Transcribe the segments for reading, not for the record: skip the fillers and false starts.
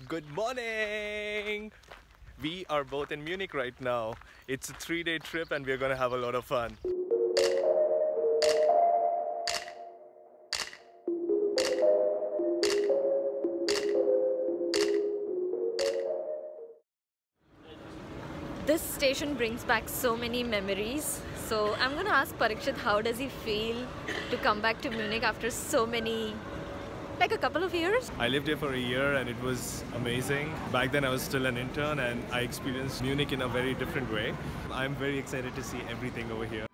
Good morning! We are both in Munich right now. It's a 3-day trip and we're gonna have a lot of fun. This station brings back so many memories. So I'm gonna ask Parikshit, how does he feel to come back to Munich after so many, like a couple of years? I lived here for a year and it was amazing. Back then I was still an intern and I experienced Munich in a very different way. I'm very excited to see everything over here.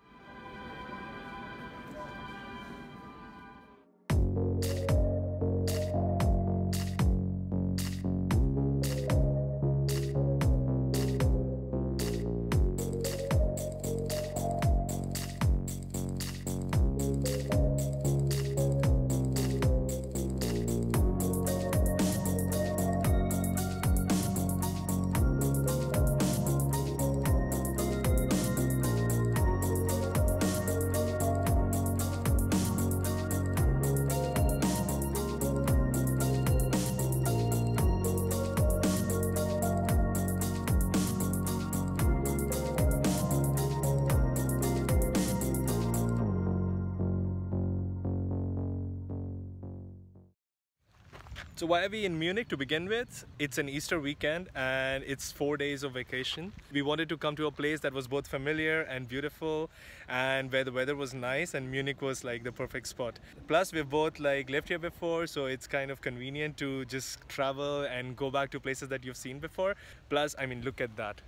So why are we in Munich to begin with? It's an Easter weekend and it's 4 days of vacation. We wanted to come to a place that was both familiar and beautiful and where the weather was nice, and Munich was like the perfect spot. Plus we've both lived here before, so it's kind of convenient to just travel and go back to places that you've seen before. Plus, I mean, look at that.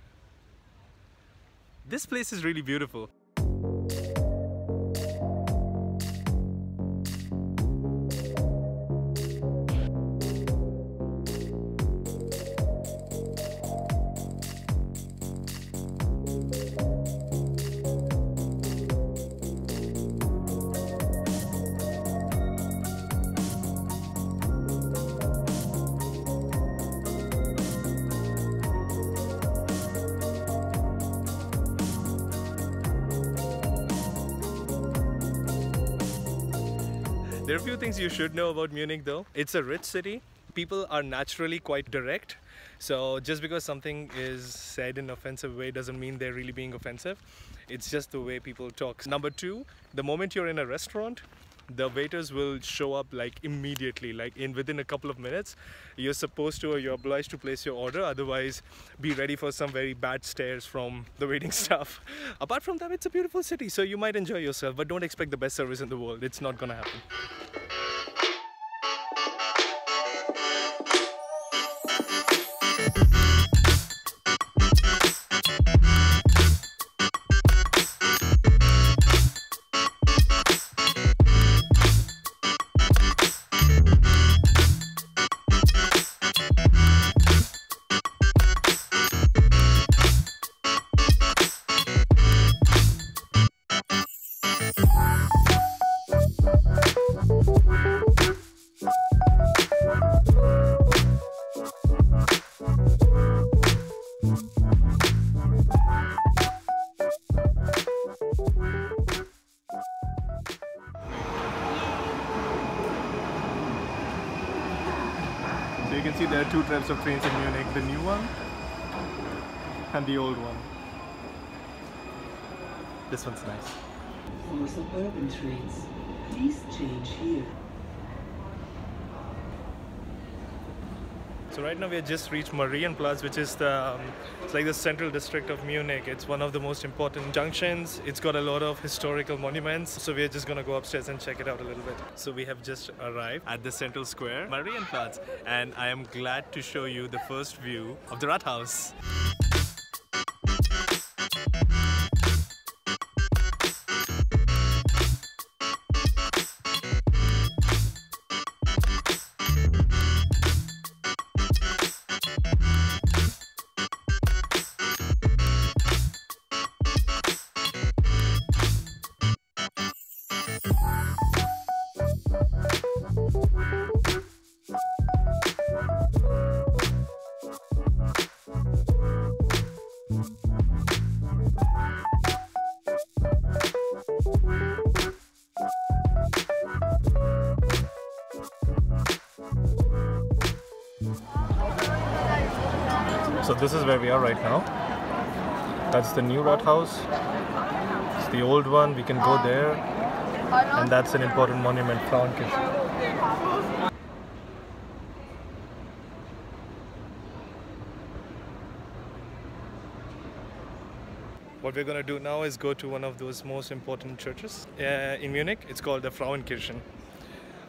This place is really beautiful. There are a few things you should know about Munich though. It's a rich city. People are naturally quite direct. So just because something is said in an offensive way doesn't mean they're really being offensive. It's just the way people talk. Number two, the moment you're in a restaurant, the waiters will show up immediately, within a couple of minutes. You're obliged to place your order, otherwise be ready for some very bad stares from the waiting staff. Apart from that, it's a beautiful city, so you might enjoy yourself, but don't expect the best service in the world. It's not gonna happen. So you can see there are two types of trains in Munich, the new one and the old one. This one's nice. For suburban trains, please change here. So right now we have just reached Marienplatz, which is it's like the central district of Munich. It's one of the most important junctions. It's got a lot of historical monuments. So we're just gonna go upstairs and check it out a little bit. So we have just arrived at the central square, Marienplatz, and I am glad to show you the first view of the Rathaus. So this is where we are right now. That's the new Rathaus. It's the old one. We can go there. And that's an important monument, Frauenkirche. What we're going to do now is go to one of those most important churches in Munich. It's called the Frauenkirchen.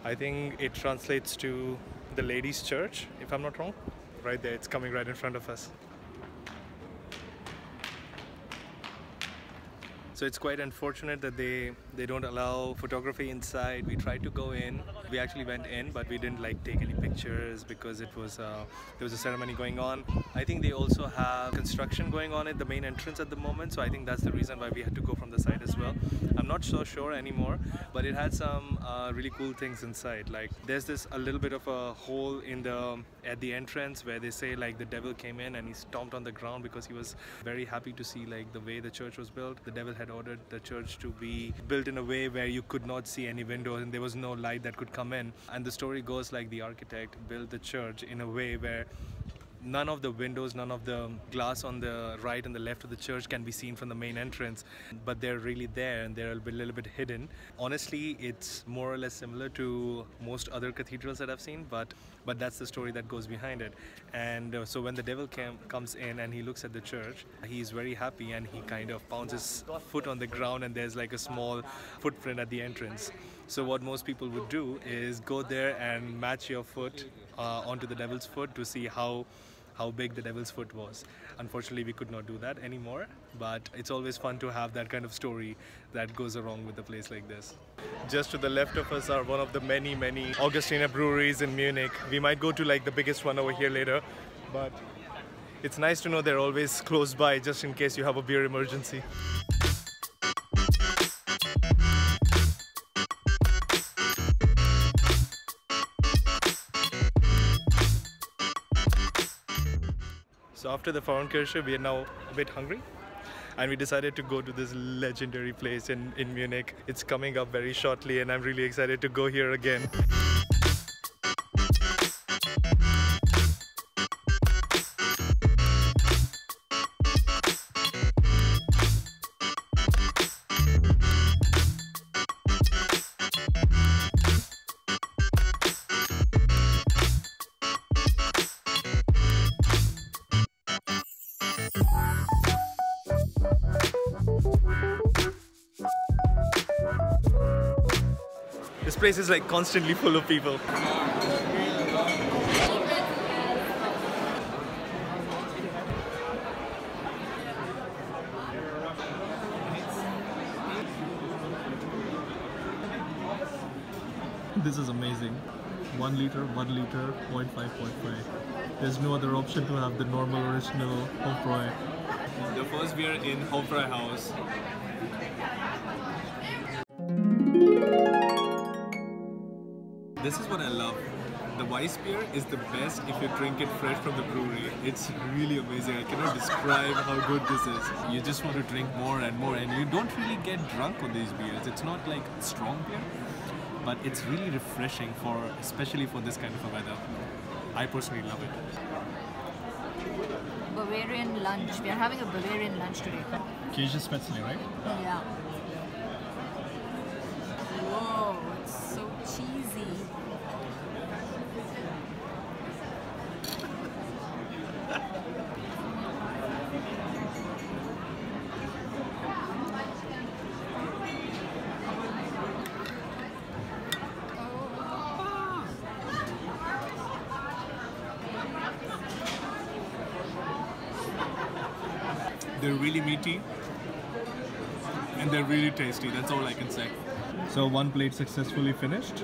I think it translates to the Ladies' Church, if I'm not wrong. Right there, it's coming right in front of us. So it's quite unfortunate that they don't allow photography inside. We tried to go in. We actually went in, but we didn't take any pictures because it was there was a ceremony going on. I think they also have construction going on at the main entrance at the moment, so I think that's the reason why we had to go from the side as well. I'm not so sure anymore, but it had some really cool things inside. Like there's a little bit of a hole at the entrance where they say the devil came in and he stomped on the ground because he was very happy to see the way the church was built. The devil had ordered the church to be built in a way where you could not see any windows and there was no light that could come in. And the story goes the architect built the church in a way where none of the windows, none of the glass on the right and the left of the church can be seen from the main entrance, but they're really there and they're a little bit hidden. Honestly, it's more or less similar to most other cathedrals that I've seen, but that's the story that goes behind it. And so when the devil comes in and he looks at the church, he's very happy and he kind of pounds his foot on the ground and there's a small footprint at the entrance. So what most people would do is go there and match your foot onto the devil's foot to see how big the devil's foot was. Unfortunately, we could not do that anymore, but it's always fun to have that kind of story that goes along with a place like this. Just to the left of us are one of the many Augustiner breweries in Munich. We might go to the biggest one over here later, but it's nice to know they're always close by just in case you have a beer emergency. So after the Frauenkirche, we are now a bit hungry and we decided to go to this legendary place in Munich. It's coming up very shortly and I'm really excited to go here again. This place is constantly full of people. This is amazing. 1 liter, 0.5. There's no other option to have the normal original Hofbräu. The first beer in Hofbräu house. This is what I love. The Weiss beer is the best if you drink it fresh from the brewery. It's really amazing. I cannot describe how good this is. You just want to drink more and more, and you don't really get drunk on these beers. It's not strong beer, but it's really refreshing especially for this kind of a weather. I personally love it. Bavarian lunch. We are having a Bavarian lunch today. Käsespätzle, right? Yeah. Whoa, it's so cheesy. They're really meaty and they're really tasty, that's all I can say. So one plate successfully finished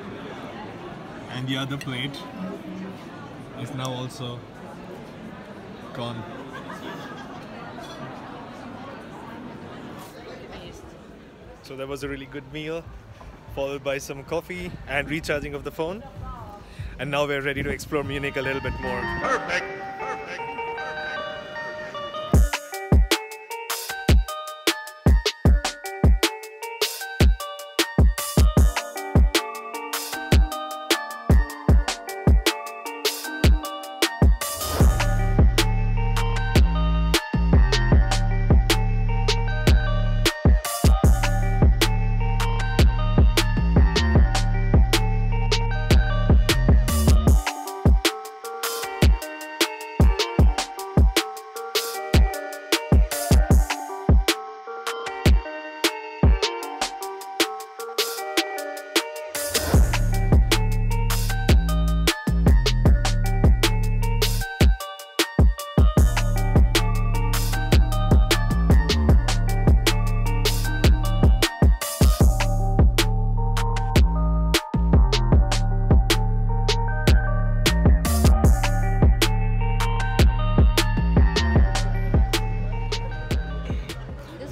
and the other plate is now also gone. So that was a really good meal, followed by some coffee and recharging of the phone. And now we're ready to explore Munich a little bit more. Perfect!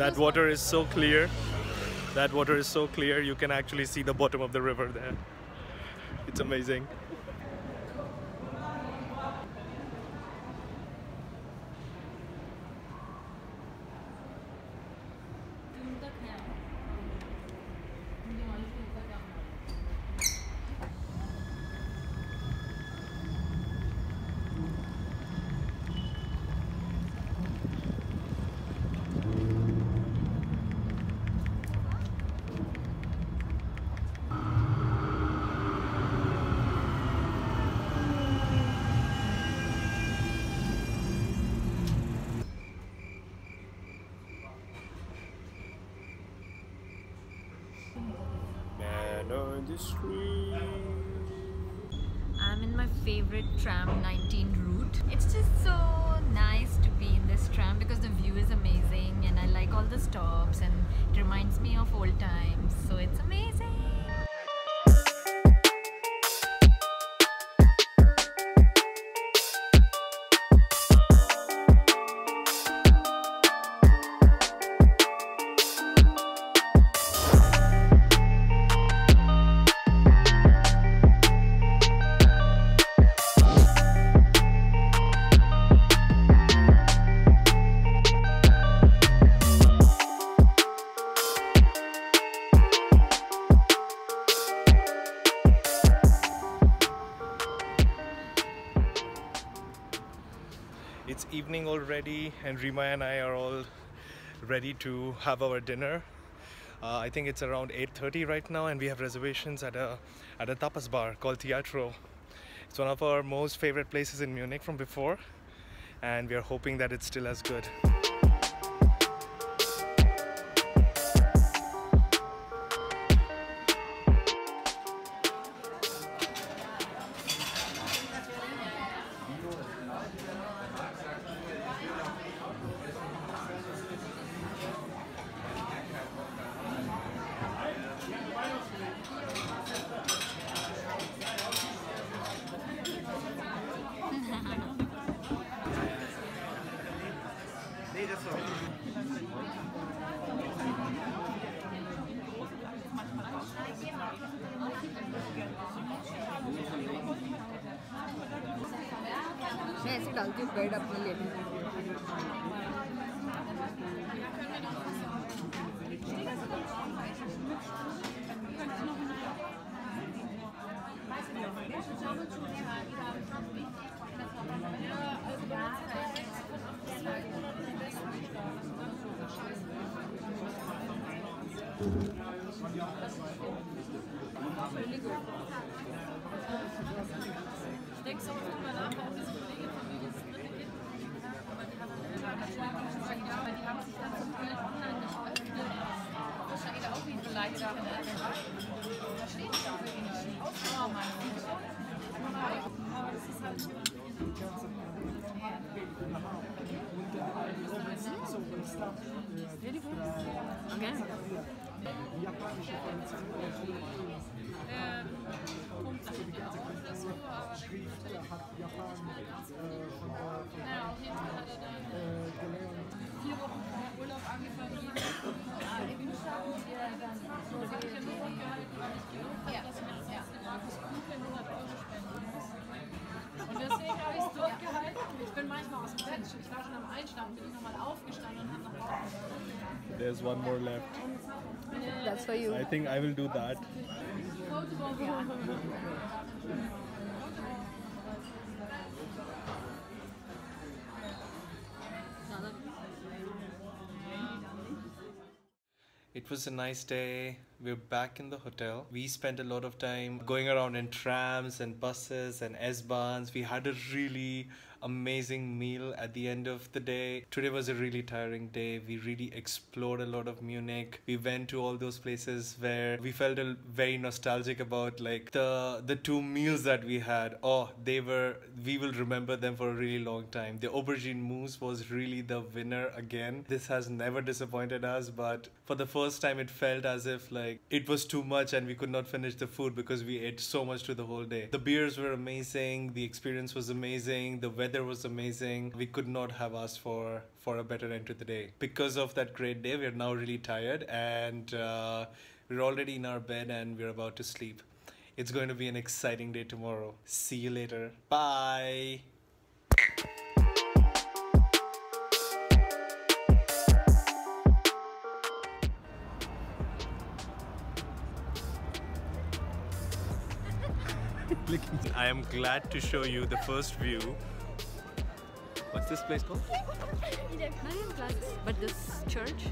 That water is so clear. That water is so clear, you can actually see the bottom of the river there. It's amazing. Man on the street. I'm in my favorite tram 19 route. It's just so nice to be in this tram because the view is amazing and I like all the stops and it reminds me of old times. So it's amazing. It's evening already and Rima and I are all ready to have our dinner. I think it's around 8:30 right now and we have reservations at a tapas bar called Teatro. It's one of our most favorite places in Munich from before and we are hoping that it's still as good. मैं ऐसे डालती हूँ bed अपने लिए Ich denke so oft drüber nach, warum diese Kollegin von mir dieses dritte Kind bekommen hat. Aber die haben sich dann zum Teil online nicht öffnet. Wahrscheinlich auch wie vielleicht da versteht ich auch irgendwie Ausdauer meistens. Aber das ist halt Okay. naja, auf jeden Fall hat er dann 4 Wochen Urlaub angefangen, jeden so habe ich ja nur gehalten, weil ich gehofft habe, dass ich mir das erste Mal fürs Kuchen 100 € spenden muss. Und deswegen habe ich es durchgehalten. Ich bin manchmal aus dem Bett, ich war schon am Einschlafen, bin ich nochmal aufgestanden und habe noch aufgestanden. There's one more left. That's for you. I think I will do that. It was a nice day. We're back in the hotel. We spent a lot of time going around in trams and buses and S-Bahns. We had a really amazing meal at the end of the day. Today was a really tiring day. We really explored a lot of Munich. We went to all those places where we felt very nostalgic about, like the 2 meals that we had. Oh, we will remember them for a really long time. The aubergine mousse was really the winner again. This has never disappointed us, but for the first time it felt as if like like it was too much and we could not finish the food because we ate so much through the whole day. The beers were amazing, the experience was amazing, the weather was amazing. We could not have asked for a better end to the day. Because of that great day, we are now really tired and we're already in our bed and we're about to sleep. It's going to be an exciting day tomorrow. See you later. Bye. I am glad to show you the first view. What's this place called? But this church